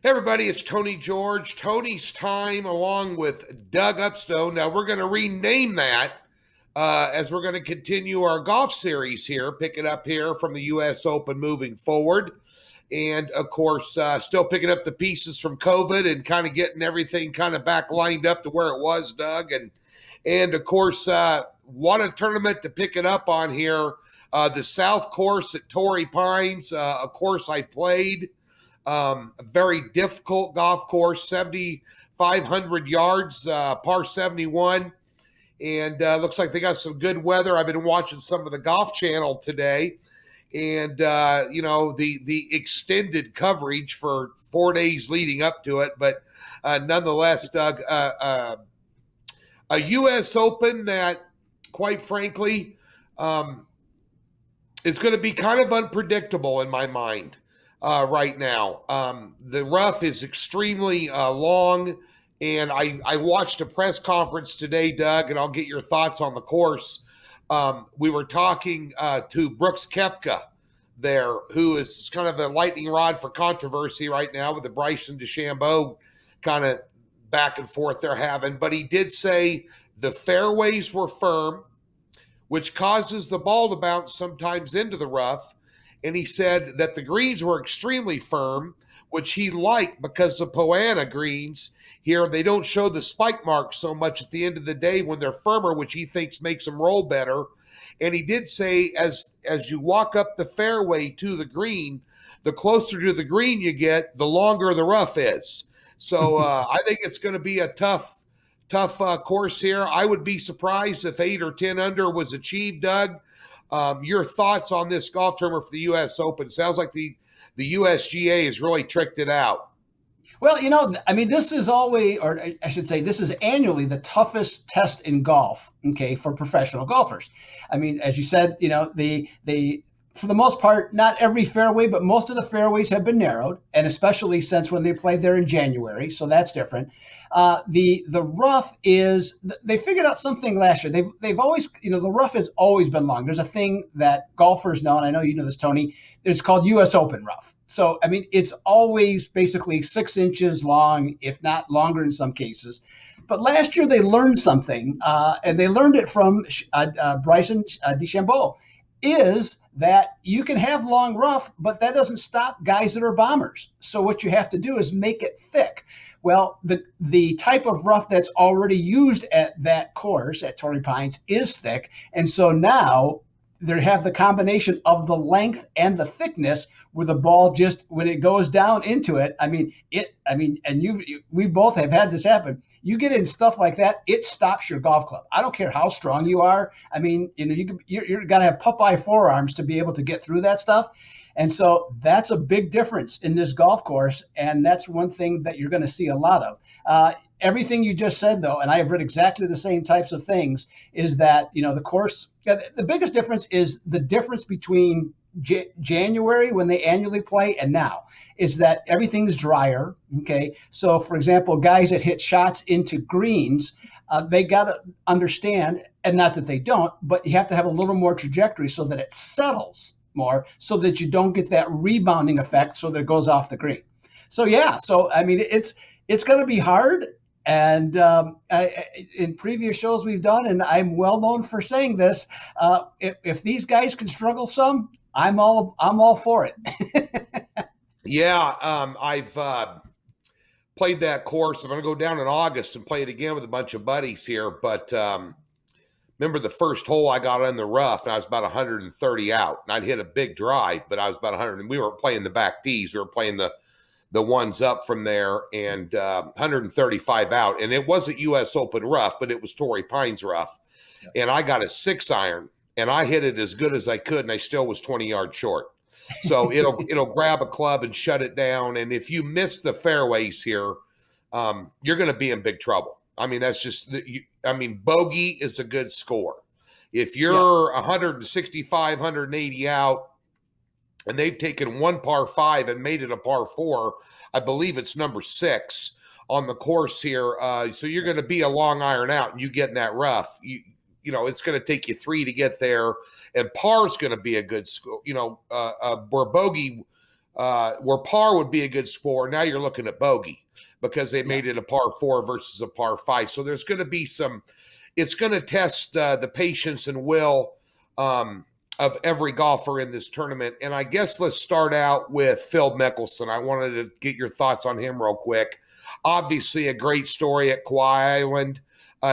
Hey everybody, it's Tony George. Tony's Time along with Doug Upstone. Now we're going to rename that as we're going to continue our golf series here, pick it up here from the U.S. Open moving forward. And of course, still picking up the pieces from COVID and kind of getting everything kind of back lined up to where it was, Doug. And of course, what a tournament to pick it up on here. The South Course at Torrey Pines, a course I've played. A very difficult golf course, 7,500 yards, par 71. And looks like they got some good weather. I've been watching some of the Golf Channel today. And, the extended coverage for 4 days leading up to it. But nonetheless, Doug, a U.S. Open that, quite frankly, is going to be kind of unpredictable in my mind. Right now. The rough is extremely long, and I watched a press conference today, Doug, and I'll get your thoughts on the course. We were talking to Brooks Koepka there, who is kind of a lightning rod for controversy right now with the Bryson DeChambeau kind of back and forth they're having. But he did say the fairways were firm, which causes the ball to bounce sometimes into the rough. And he said that the greens were extremely firm, which he liked because the Poana greens here, they don't show the spike marks so much at the end of the day when they're firmer, which he thinks makes them roll better. And he did say as you walk up the fairway to the green, the closer to the green you get, the longer the rough is. So I think it's going to be a tough course here. I would be surprised if 8 or 10 under was achieved, Doug. Your thoughts on this golf tournament for the U.S. Open? Sounds like the USGA has really tricked it out. Well, this is always, or I should say, this is annually the toughest test in golf, okay, for professional golfers. I mean, as you said, they for the most part, not every fairway, but most of the fairways have been narrowed, and especially since when they played there in January, so that's different. The rough is, they figured out something last year. They've always, the rough has always been long. There's a thing that golfers know, and I know you know this, Tony. It's called U.S. Open rough. So, it's always basically 6 inches long, if not longer in some cases. But last year they learned something, and they learned it from Bryson DeChambeau, is that you can have long rough, but that doesn't stop guys that are bombers. So what you have to do is make it thick. Well, the type of rough that's already used at that course at Torrey Pines is thick. And so now they have the combination of the length and the thickness where the ball just, when it goes down into it, we both have had this happen. You get in stuff like that, it stops your golf club. I don't care how strong you are. You're got to have Popeye forearms to be able to get through that stuff. And so that's a big difference in this golf course. And that's one thing that you're going to see a lot of. Everything you just said, though, and I have read exactly the same types of things, is that, the course, the biggest difference is the difference between January when they annually play and now is that everything's drier. Okay. So, for example, guys that hit shots into greens, they got to understand, and not that they don't, but you have to have a little more trajectory so that it settles more, so that you don't get that rebounding effect so that it goes off the green. So, yeah. So, it's going to be hard. And in previous shows we've done, and I'm well known for saying this, if these guys can struggle some, I'm all for it. Yeah, I've played that course. I'm going to go down in August and play it again with a bunch of buddies here. But remember the first hole I got in the rough, and I was about 130 out. And I'd hit a big drive, but I was about 100. And we weren't playing the back tees. We were playing the ones up from there, and 135 out. And it wasn't U.S. Open rough, but it was Torrey Pines rough. Yep. And I got a 6-iron, and I hit it as good as I could, and I still was 20 yards short. So it'll grab a club and shut it down. And if you miss the fairways here, you're going to be in big trouble. That's just bogey is a good score. If you're 165, 180 out, and they've taken one par 5 and made it a par 4, I believe it's number 6 on the course here. So you're going to be a long iron out, and you get in that rough. It's going to take you 3 to get there, and par's going to be a good score. Where bogey where par would be a good score. Now you're looking at bogey because they made it a par 4 versus a par 5. So there's going to be it's going to test the patience and will of every golfer in this tournament. And I guess let's start out with Phil Mickelson. I wanted to get your thoughts on him real quick. Obviously, a great story at Kauai Island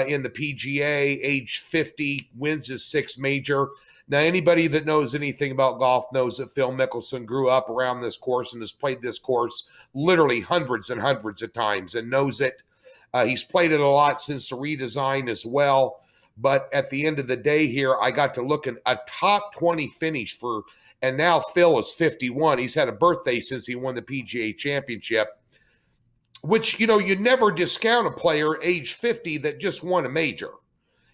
in the PGA, age 50, wins his 6th major. Now, anybody that knows anything about golf knows that Phil Mickelson grew up around this course and has played this course literally hundreds and hundreds of times and knows it. He's played it a lot since the redesign as well. But at the end of the day here, I got to look at a top 20 finish and now Phil is 51. He's had a birthday since he won the PGA Championship, which, you never discount a player age 50 that just won a major.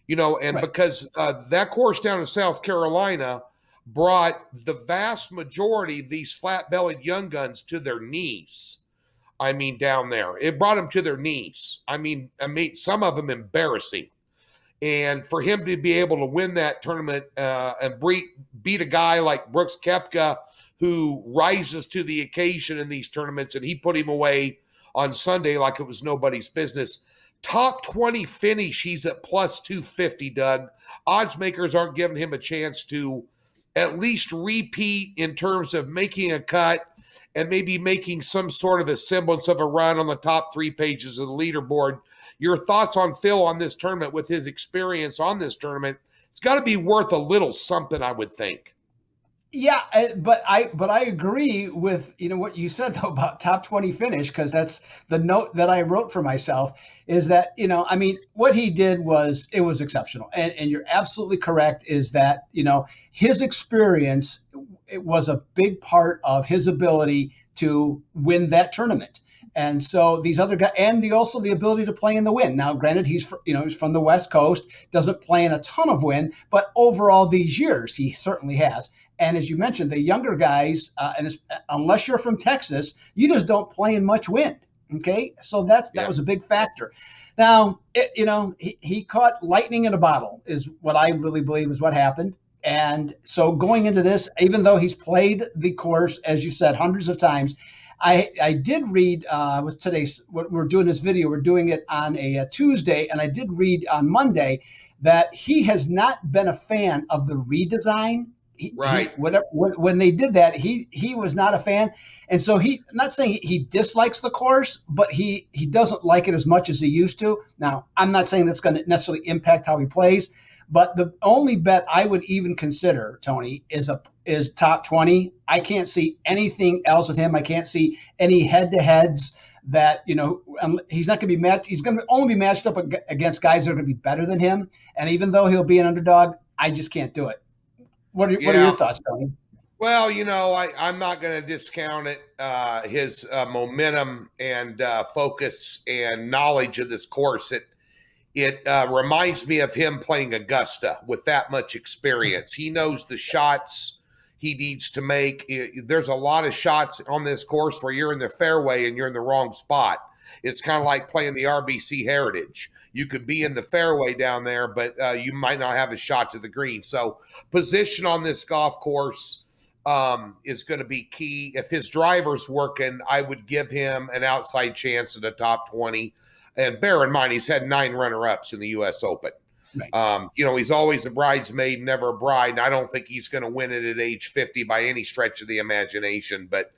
And right. Because that course down in South Carolina brought the vast majority of these flat-bellied young guns to their knees. I mean, down there. It brought them to their knees. I mean, some of them embarrassing. And for him to be able to win that tournament and beat a guy like Brooks Koepka, who rises to the occasion in these tournaments, and he put him away on Sunday like it was nobody's business. Top 20 finish, he's at plus 250, Doug. Odds makers aren't giving him a chance to at least repeat in terms of making a cut and maybe making some sort of a semblance of a run on the top 3 pages of the leaderboard. Your thoughts on Phil on this tournament with his experience on this tournament? It's got to be worth a little something, I would think. Yeah, but I agree with what you said though about top 20 finish, because that's the note that I wrote for myself, is that what he did was exceptional, and you're absolutely correct, is that his experience, it was a big part of his ability to win that tournament. And so these other guys, and also the ability to play in the wind. Now, granted, he's from the West Coast, doesn't play in a ton of wind, but overall these years he certainly has. And as you mentioned, the younger guys, unless you're from Texas, you just don't play in much wind. Okay, so that was a big factor. Now, he caught lightning in a bottle, is what I really believe is what happened. And so going into this, even though he's played the course, as you said, hundreds of times, I did read with today's, what we're doing this video, we're doing it on a Tuesday, and I did read on Monday that he has not been a fan of the redesign. Right. When they did that, he was not a fan. And so I'm not saying he dislikes the course, but he doesn't like it as much as he used to. Now, I'm not saying that's going to necessarily impact how he plays, but the only bet I would even consider, Tony, is top 20. I can't see anything else with him. I can't see any head-to-heads that, he's not going to be matched. He's going to only be matched up against guys that are going to be better than him. And even though he'll be an underdog, I just can't do it. What are your thoughts, Tony? Well, I'm not going to discount it. His momentum and focus and knowledge of this course. It reminds me of him playing Augusta with that much experience. He knows the shots he needs to make. There's a lot of shots on this course where you're in the fairway and you're in the wrong spot. It's kind of like playing the RBC Heritage. You could be in the fairway down there, but you might not have a shot to the green. So position on this golf course is going to be key. If his driver's working, I would give him an outside chance at the top 20. And bear in mind, he's had 9 runner-ups in the U.S. Open. Right. He's always a bridesmaid, never a bride. And I don't think he's going to win it at age 50 by any stretch of the imagination. But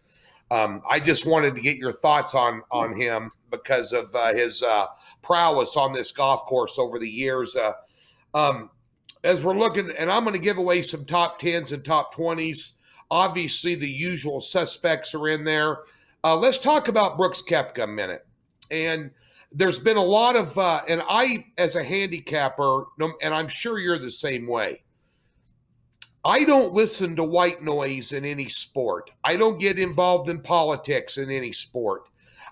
I just wanted to get your thoughts on him because of his prowess on this golf course over the years. As we're looking, and I'm going to give away some top 10s and top 20s. Obviously, the usual suspects are in there. Let's talk about Brooks Koepka a minute. And there's been a lot of, and I, as a handicapper, and I'm sure you're the same way, I don't listen to white noise in any sport. I don't get involved in politics in any sport.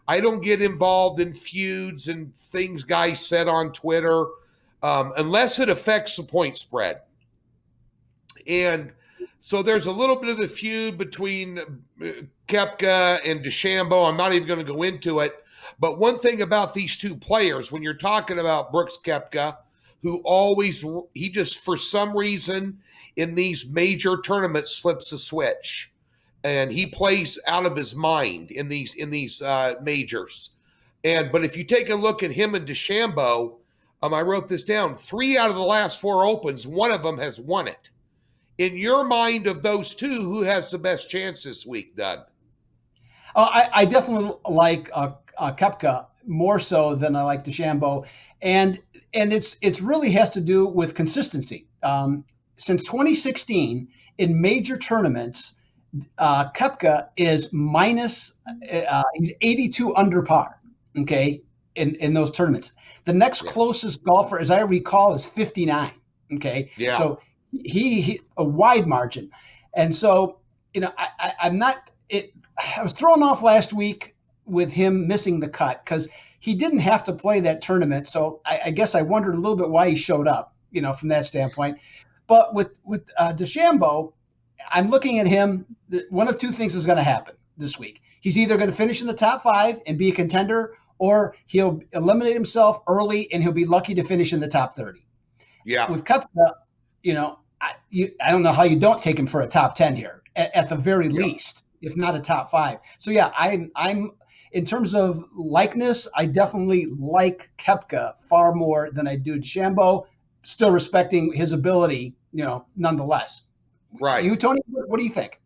I don't get involved in feuds and things guys said on Twitter unless it affects the point spread. And so there's a little bit of the feud between Koepka and DeChambeau. I'm not even going to go into it. But one thing about these two players, when you're talking about Brooks Koepka, he just, for some reason, in these major tournaments, flips a switch. and he plays out of his mind in these majors. But if you take a look at him and DeChambeau, I wrote this down. 3 out of the last 4 opens, one of them has won it. In your mind, of those two, who has the best chance this week, Doug? I definitely like Koepka more so than I like DeChambeau, and it's really has to do with consistency. Since 2016, in major tournaments, Koepka is he's 82 under par. Okay, in those tournaments, the next closest golfer, as I recall, is 59. Okay, so he a wide margin, and so I'm not. I was thrown off last week with him missing the cut because he didn't have to play that tournament. So I guess I wondered a little bit why he showed up, from that standpoint. But with DeChambeau, I'm looking at him. One of two things is going to happen this week. He's either going to finish in the top 5 and be a contender, or he'll eliminate himself early and he'll be lucky to finish in the top 30. Yeah. With Koepka, I don't know how you don't take him for a top 10 here at the very least, if not a top 5. So yeah, I'm in terms of likeness, I definitely like Koepka far more than I do DeChambeau, still respecting his ability, nonetheless. Right. You, Tony, what do you think?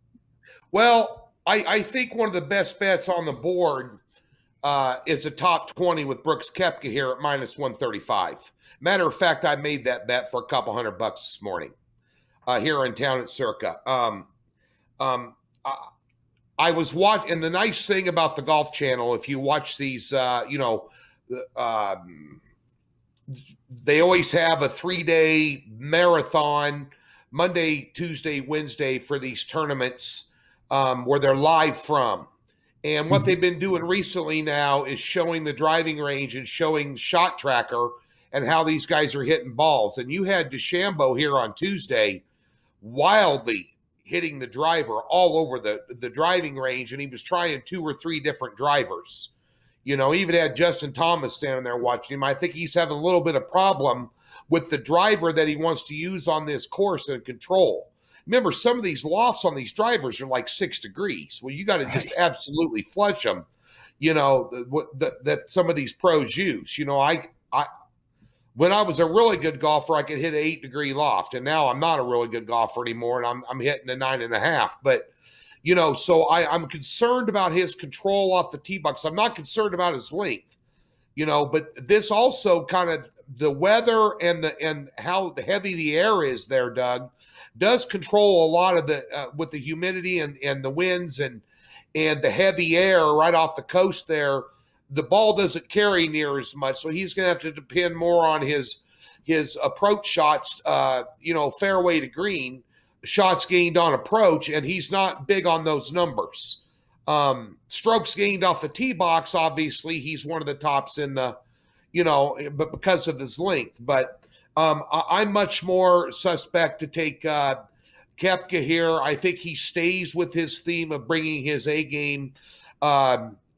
Well, I think one of the best bets on the board is a top 20 with Brooks Koepka here at -135. Matter of fact, I made that bet for a couple $100 this morning here in town at Circa. I was watching, and the nice thing about the Golf Channel, if you watch these, they always have a 3-day marathon, Monday, Tuesday, Wednesday, for these tournaments where they're live from. And what they've been doing recently now is showing the driving range and showing Shot Tracker and how these guys are hitting balls. And you had DeChambeau here on Tuesday wildly hitting the driver all over the driving range, and he was trying 2 or 3 different drivers. Even had Justin Thomas standing there watching him. I think he's having a little bit of problem with the driver that he wants to use on this course and control. Remember, some of these lofts on these drivers are like 6 degrees. Well, you got to just absolutely flush them, that some of these pros use. When I was a really good golfer, I could hit an 8-degree loft, and now I'm not a really good golfer anymore, and I'm hitting a 9.5. But, so I'm concerned about his control off the tee box. I'm not concerned about his length, but this also kind of the weather and how heavy the air is there, Doug, does control a lot of the with the humidity and the winds and the heavy air right off the coast there. The ball doesn't carry near as much, so he's going to have to depend more on his approach shots, fairway to green, shots gained on approach, and he's not big on those numbers. Strokes gained off the tee box, obviously, he's one of the tops in the, but because of his length. But I'm much more suspect to take Koepka here. I think he stays with his theme of bringing his A game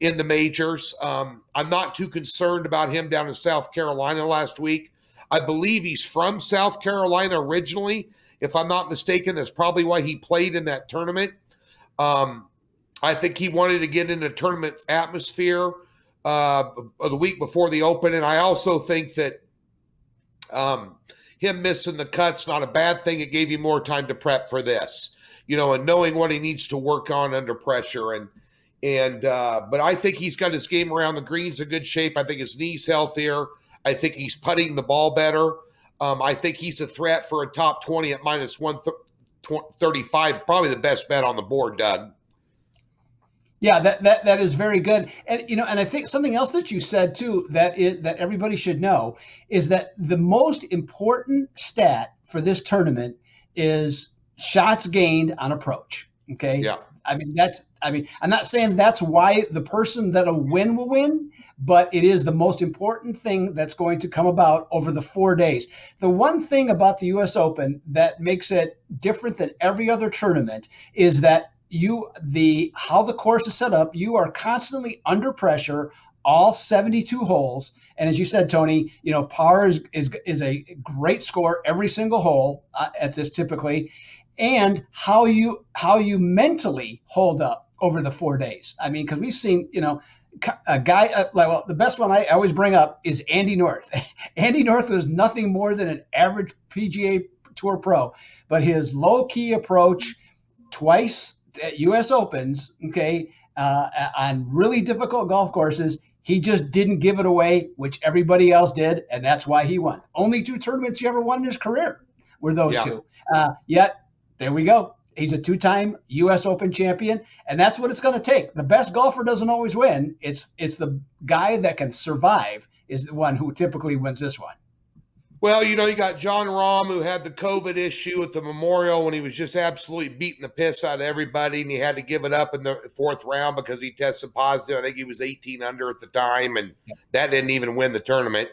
in the majors. I'm not too concerned about him down in South Carolina last week. I believe he's from South Carolina originally. If I'm not mistaken, that's probably why he played in that tournament. I think he wanted to get in a tournament atmosphere the week before the Open. And I also think that him missing the cut's not a bad thing. It gave you more time to prep for this, and knowing what he needs to work on under pressure. But I think he's got his game around the greens in good shape. I think his knee's healthier. I think he's putting the ball better. I think he's a threat for a top 20 at -135. Probably the best bet on the board, Doug. Yeah, that is very good. And and I think something else that you said too that everybody should know is that the most important stat for this tournament is shots gained on approach. Okay. Yeah. I'm not saying that's why the person that'll win will win, but it is the most important thing that's going to come about over the 4 days. The one thing about the U.S. Open that makes it different than every other tournament is that how the course is set up, you are constantly under pressure, all 72 holes. And as you said, Tony, par is a great score every single hole at this typically. and how you mentally hold up over the 4 days. I mean, because we've seen, a guy well, the best one I always bring up is Andy North. Andy North was nothing more than an average PGA Tour pro, but his low-key approach twice at U.S. Opens, on really difficult golf courses, he just didn't give it away, which everybody else did, and that's why he won. Only 2 tournaments he ever won in his career were those two. Yet, there we go. He's a 2-time U.S. Open champion, and that's what it's going to take. The best golfer doesn't always win. It's the guy that can survive is the one who typically wins this one. Well, you got Jon Rahm, who had the COVID issue at the Memorial when he was just absolutely beating the piss out of everybody, and he had to give it up in the 4th round because he tested positive. I think he was 18 under at the time, and that didn't even win the tournament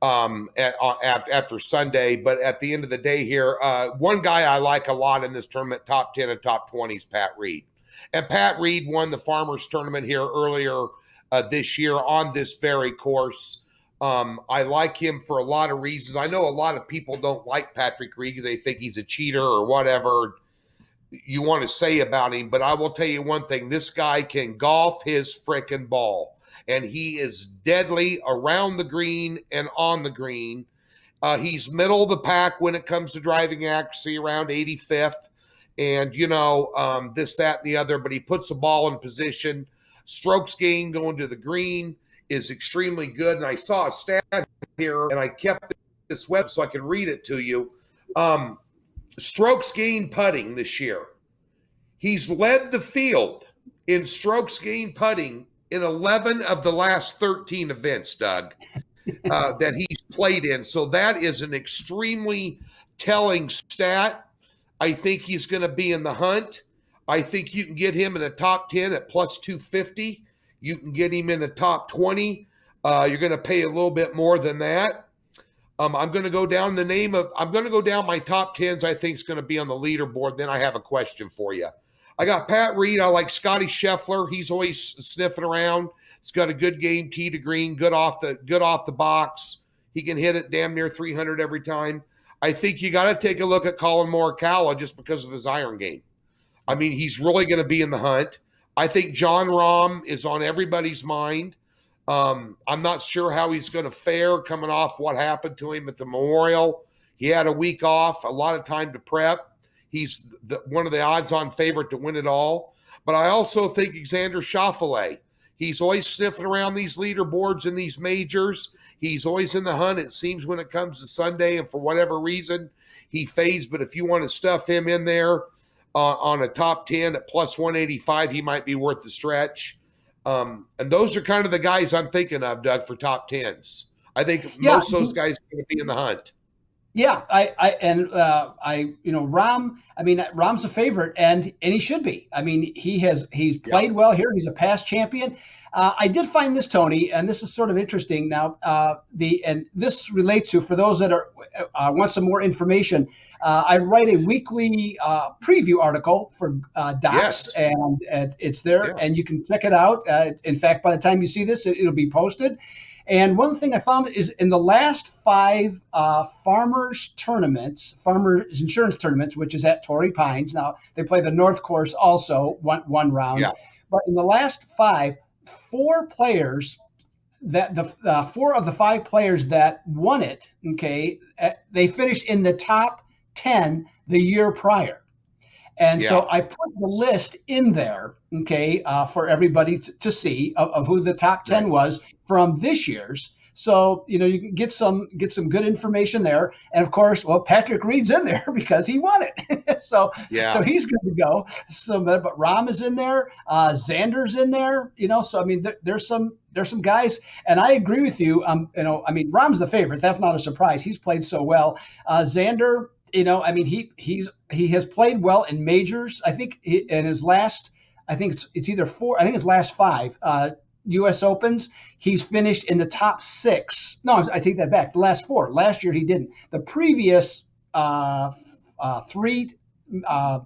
after Sunday. But at the end of the day here, one guy I like a lot in this tournament, top 10 and top 20, is Pat Reed. And Pat Reed won the Farmers Tournament here earlier this year on this very course. I like him for a lot of reasons. I know a lot of people don't like Patrick Reed because they think he's a cheater or whatever you want to say about him. But I will tell you one thing. This guy can golf his frickin' ball. And he is deadly around the green and on the green. He's middle of the pack when it comes to driving accuracy, around 85th. And, this, that, and the other. But he puts the ball in position. Strokes gained going to the green is extremely good. And I saw a stat here, and I kept this web so I could read it to you. Strokes gained putting this year. He's led the field in strokes gained putting in 11 of the last 13 events, Doug, that he's played in. So that is an extremely telling stat. I think he's going to be in the hunt. I think you can get him in the top 10 at plus 250. You can get him in the top 20. You're going to pay a little bit more than that. I'm going to go down my top 10s I think is going to be on the leaderboard. Then I have a question for you. I got Pat Reed. I like Scotty Scheffler. He's always sniffing around. He's got a good game, tee to green, good off the box. He can hit it damn near 300 every time. I think you got to take a look at Colin Morikawa just because of his iron game. I mean, he's really going to be in the hunt. I think Jon Rahm is on everybody's mind. I'm not sure how he's going to fare coming off what happened to him at the Memorial. He had a week off, a lot of time to prep. He's one of the odds-on favorite to win it all. But I also think Xander Schauffele. He's always sniffing around these leaderboards in these majors. He's always in the hunt, it seems, when it comes to Sunday. And for whatever reason, he fades. But if you want to stuff him in there on a top 10 at plus 185, he might be worth the stretch. And those are kind of the guys I'm thinking of, Doug, for top 10s. I think most of those guys are going to be in the hunt. Yeah, Rahm. I mean, Rahm's a favorite, and he should be. I mean, he's played well here. He's a past champion. I did find this, Tony, and this is sort of interesting. Now, and this relates to, for those that are want some more information. I write a weekly preview article for Docs, and it's there, and you can check it out. In fact, by the time you see this, it'll be posted. And one thing I found is in the last 5 farmers insurance tournaments, which is at Torrey Pines. Now, they play the North Course also, one round. Yeah. But in the last 5, 4 players, that the 4 of the 5 players that won it, they finished in the top 10 the year prior. And so I put the list in there, for everybody to see of who the top 10 was from this year's. So, you can get some good information there. And of course, Patrick Reed's in there because he won it. So he's good to go. So, but Rahm is in there. Xander's in there, so I mean, there's some guys, and I agree with you. Rahm's the favorite. That's not a surprise. He's played so well. Xander, he has played well in majors. I think in his last, it's either 4. I think his last 5 U.S. Opens, he's finished in the top 6. No, I take that back. The last 4. Last year he didn't. The previous 3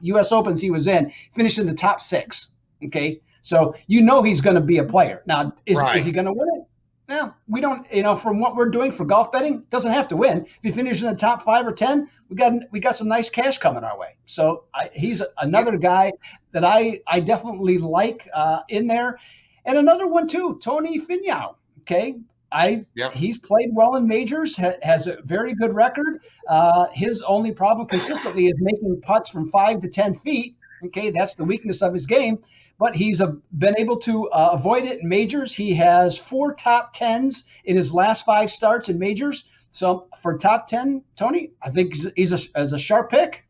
U.S. Opens he was in, finished in the top 6. Okay, so he's going to be a player. Now, is he going to win it? Now, we don't, from what we're doing for golf betting, doesn't have to win. If he finishes in the top 5 or 10, we got some nice cash coming our way. So he's Yeah, another guy that I definitely like in there. And another one too, Tony Finau. Okay, yeah. he's played well in majors, has a very good record. His only problem consistently is making putts from 5 to 10 feet. Okay, that's the weakness of his game, but he's been able to avoid it in majors. He has 4 top 10s in his last 5 starts in majors. So for top 10, Tony, I think he's a sharp pick.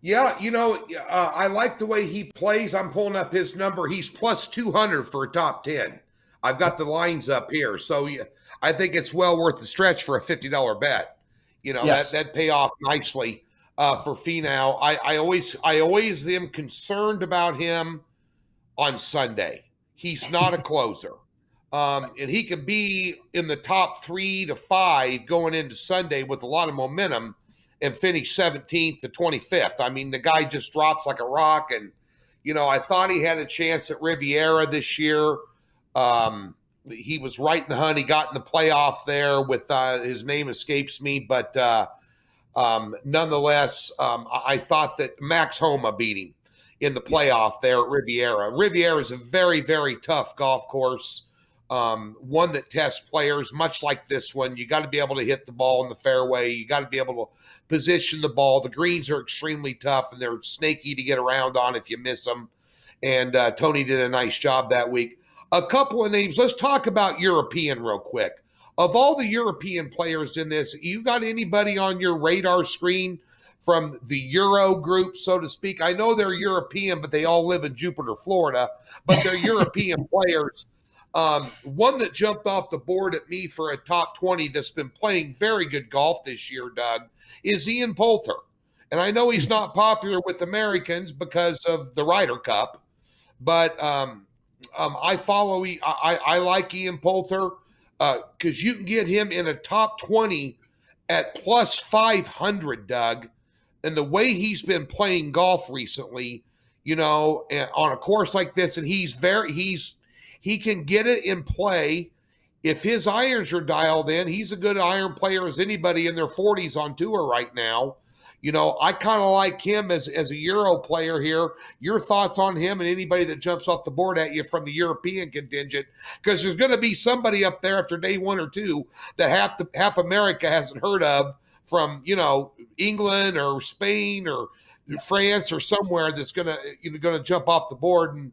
Yeah, I like the way he plays. I'm pulling up his number. He's plus 200 for a top 10. I've got the lines up here. So yeah, I think it's well worth the stretch for a $50 bet. Yes. That pay off nicely for Finau. I always am concerned about him on Sunday. He's not a closer. And he can be in the top 3 to 5 going into Sunday with a lot of momentum and finish 17th to 25th. I mean, the guy just drops like a rock. And, I thought he had a chance at Riviera this year. He was right in the hunt. He got in the playoff there with his name escapes me, but nonetheless, I thought that Max Homa beat him in the playoff there at Riviera. Riviera is a very, very tough golf course, one that tests players much like this one. You got to be able to hit the ball in the fairway. You got to be able to position the ball. The greens are extremely tough, and they're snaky to get around on if you miss them. And Tony did a nice job that week. A couple of names. Let's talk about European real quick. Of all the European players in this, you got anybody on your radar screen from the Euro group, so to speak? I know they're European, but they all live in Jupiter, Florida, but they're European players. One that jumped off the board at me for a top 20 that's been playing very good golf this year, Doug, is Ian Poulter. And I know he's not popular with Americans because of the Ryder Cup, but I like Ian Poulter because you can get him in a top 20 at plus 500, Doug. And the way he's been playing golf recently, on a course like this, and he can get it in play. If his irons are dialed in, he's a good iron player as anybody in their 40s on tour right now. I kind of like him as a Euro player here. Your thoughts on him and anybody that jumps off the board at you from the European contingent? Because there's going to be somebody up there after day 1 or 2 that half America hasn't heard of from, England or Spain or France or somewhere that's going to jump off the board.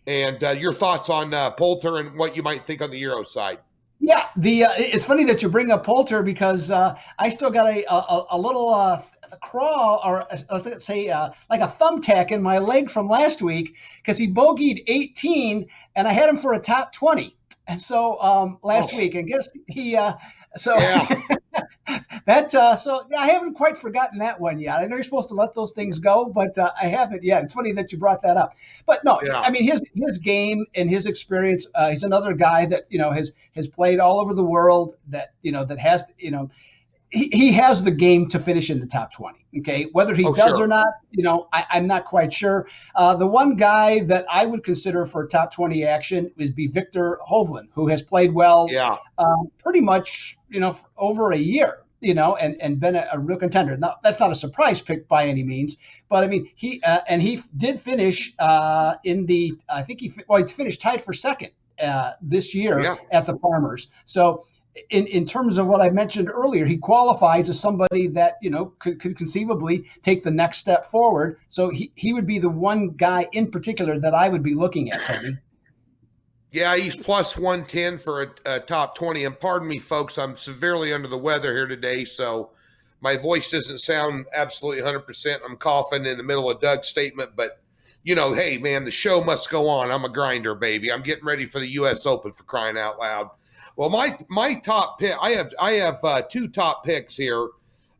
And your thoughts on Poulter and what you might think on the Euro side. Yeah, it's funny that you bring up Poulter because I still got a little crawl, or let's say like a thumbtack in my leg from last week because he bogeyed 18 and I had him for a top 20. And so last week, and guess he so Yeah. so I haven't quite forgotten that one yet. I know you're supposed to let those things go, but I haven't yet. It's funny that you brought that up. But no, Yeah. I mean his game and his experience. He's another guy that has played all over the world. That that has he has the game to finish in the top 20. Okay, whether he does Sure. or not, I'm not quite sure. The one guy that I would consider for top 20 action would be Victor Hovland, who has played well, Yeah. pretty much for over a year. And been a real contender. Now, that's not a surprise pick by any means, but I mean, he did finish in the, I think he finished tied for second this year at the Farmers. So in terms of what I mentioned earlier, he qualifies as somebody that, could conceivably take the next step forward. So he would be the one guy in particular that I would be looking at, Toby. Yeah, he's plus 110 for a top 20. And pardon me, folks, I'm severely under the weather here today, so my voice doesn't sound absolutely 100%. I'm coughing in the middle of Doug's statement, but, hey, man, the show must go on. I'm a grinder, baby. I'm getting ready for the U.S. Open, for crying out loud. Well, my top pick, I have 2 top picks here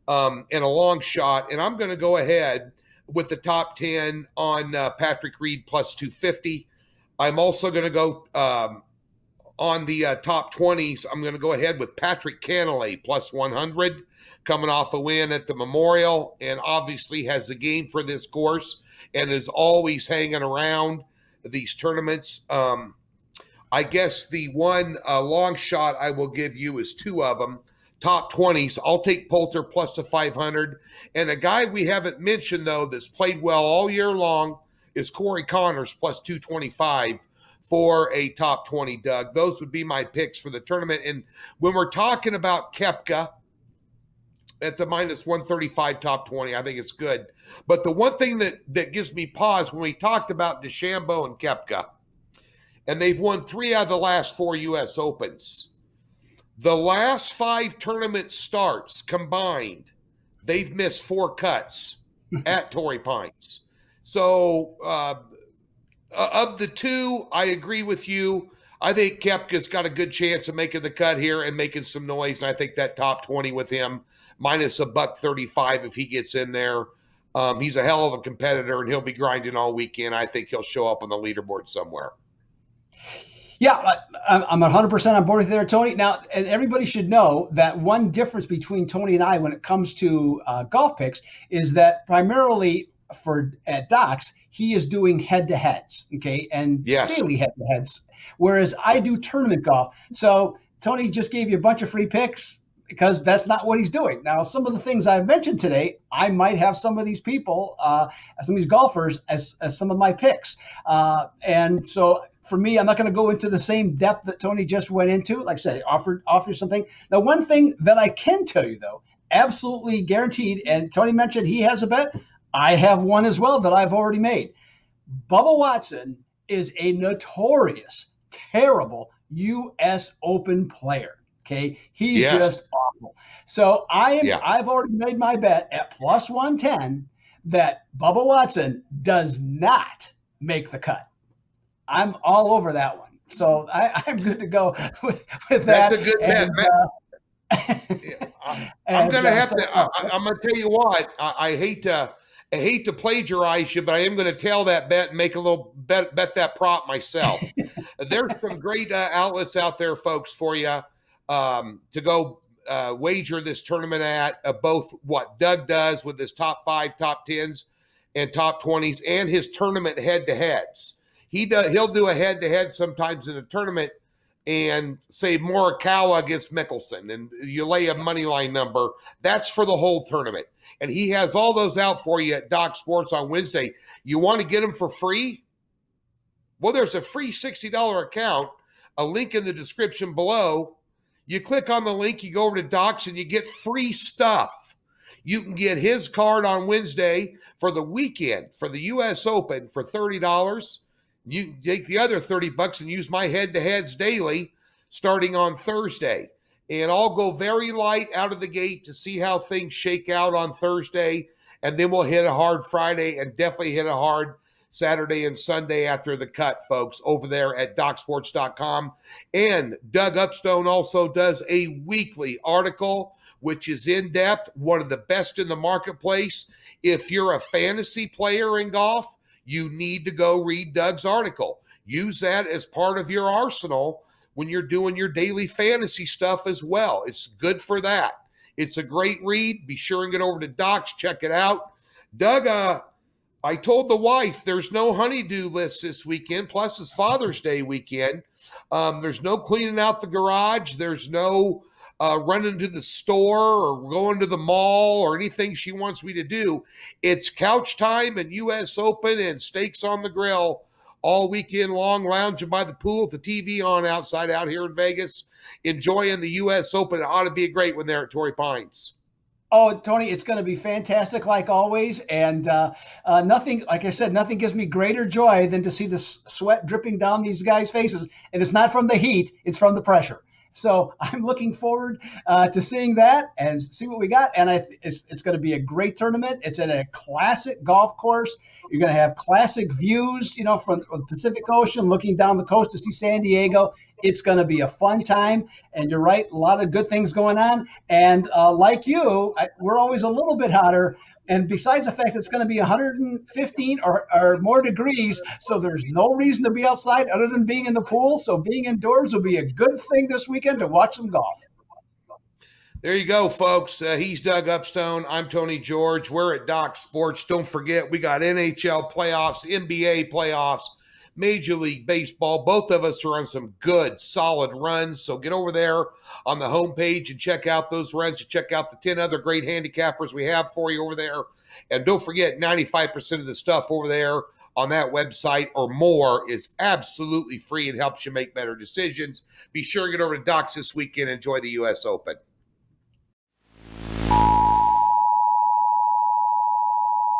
and a long shot, and I'm going to go ahead with the top 10 on Patrick Reed plus 250. I'm also going to go on the top 20s. I'm going to go ahead with Patrick Cantlay plus 100, coming off a win at the Memorial, and obviously has the game for this course and is always hanging around these tournaments. I guess the one long shot I will give you is two of them. Top 20s. I'll take Poulter plus the 500. And a guy we haven't mentioned, though, that's played well all year long is Corey Connors plus 225 for a top 20, Doug. Those would be my picks for the tournament. And when we're talking about Koepka at the minus 135 top 20, I think it's good. But the one thing that gives me pause when we talked about DeChambeau and Koepka, and they've won 3 out of the last 4 U.S. Opens. The last 5 tournament starts combined, they've missed 4 cuts at Torrey Pines. So of the two, I agree with you. I think Koepka's got a good chance of making the cut here and making some noise, and I think that top 20 with him, minus $135 if he gets in there. He's a hell of a competitor, and he'll be grinding all weekend. I think he'll show up on the leaderboard somewhere. Yeah, I'm 100% on board with you there, Tony. Now, and everybody should know that one difference between Tony and I when it comes to golf picks is that primarily at Docs, he is doing head-to-heads, okay, and daily head-to-heads, whereas I do tournament golf. So Tony just gave you a bunch of free picks because that's not what he's doing. Now, some of the things I've mentioned today, I might have some of these people, some of these golfers as some of my picks. And so for me, I'm not going to go into the same depth that Tony just went into. Like I said, offer something. Now, one thing that I can tell you, though, absolutely guaranteed, and Tony mentioned he has a bet. I have one as well that I've already made. Bubba Watson is a notorious, terrible U.S. Open player. Okay, he's just awful. So I've already made my bet at plus 110 that Bubba Watson does not make the cut. I'm all over that one. So I'm good to go with that. That's a good bet. I'm going to have to. I'm going to tell you what. I hate to plagiarize you, but I am going to tail that bet and make a little bet that prop myself. There's some great outlets out there, folks, for you to go wager this tournament at. Both what Doug does with his top 5, top 10s, and top 20s, and his tournament head-to-heads. He'll do a head-to-head sometimes in a tournament and say Morikawa against Mickelson, and you lay a money line number. That's for the whole tournament. And he has all those out for you at Doc Sports on Wednesday. You want to get them for free? Well, there's a free $60 account, a link in the description below. You click on the link, you go over to Docs, and you get free stuff. You can get his card on Wednesday for the weekend for the U.S. Open for $30. You take the other $30 and use my head-to-heads daily starting on Thursday. And I'll go very light out of the gate to see how things shake out on Thursday. And then we'll hit a hard Friday and definitely hit a hard Saturday and Sunday after the cut, folks, over there at DocSports.com. And Doug Upstone also does a weekly article, which is in-depth, one of the best in the marketplace. If you're a fantasy player in golf, you need to go read Doug's article. Use that as part of your arsenal when you're doing your daily fantasy stuff as well. It's good for that. It's a great read. Be sure and get over to Docs. Check it out. Doug, I told the wife there's no honeydew list this weekend, plus it's Father's Day weekend. There's no cleaning out the garage. There's no running to the store or going to the mall or anything she wants me to do. It's couch time and U.S. Open and steaks on the grill all weekend long, lounging by the pool with the TV on outside out here in Vegas, enjoying the U.S. Open. It ought to be a great one there at Torrey Pines. Oh, Tony, it's going to be fantastic like always. And nothing, like I said, nothing gives me greater joy than to see the sweat dripping down these guys' faces. And it's not from the heat, it's from the pressure. So I'm looking forward to seeing that and see what we got. And it's going to be a great tournament. It's at a classic golf course. You're going to have classic views, from the Pacific Ocean, looking down the coast to see San Diego. It's going to be a fun time. And you're right, a lot of good things going on. And like you, we're always a little bit hotter. And besides the fact it's going to be 115 or more degrees, so there's no reason to be outside other than being in the pool. So being indoors will be a good thing this weekend to watch some golf. There you go, folks. He's Doug Upstone. I'm Tony George. We're at Doc Sports. Don't forget, we got NHL playoffs, NBA playoffs. Major League Baseball. Both of us are on some good, solid runs. So get over there on the homepage and check out those runs. And check out the 10 other great handicappers we have for you over there. And don't forget, 95% of the stuff over there on that website or more is absolutely free and helps you make better decisions. Be sure to get over to Docs this weekend and enjoy the U.S. Open.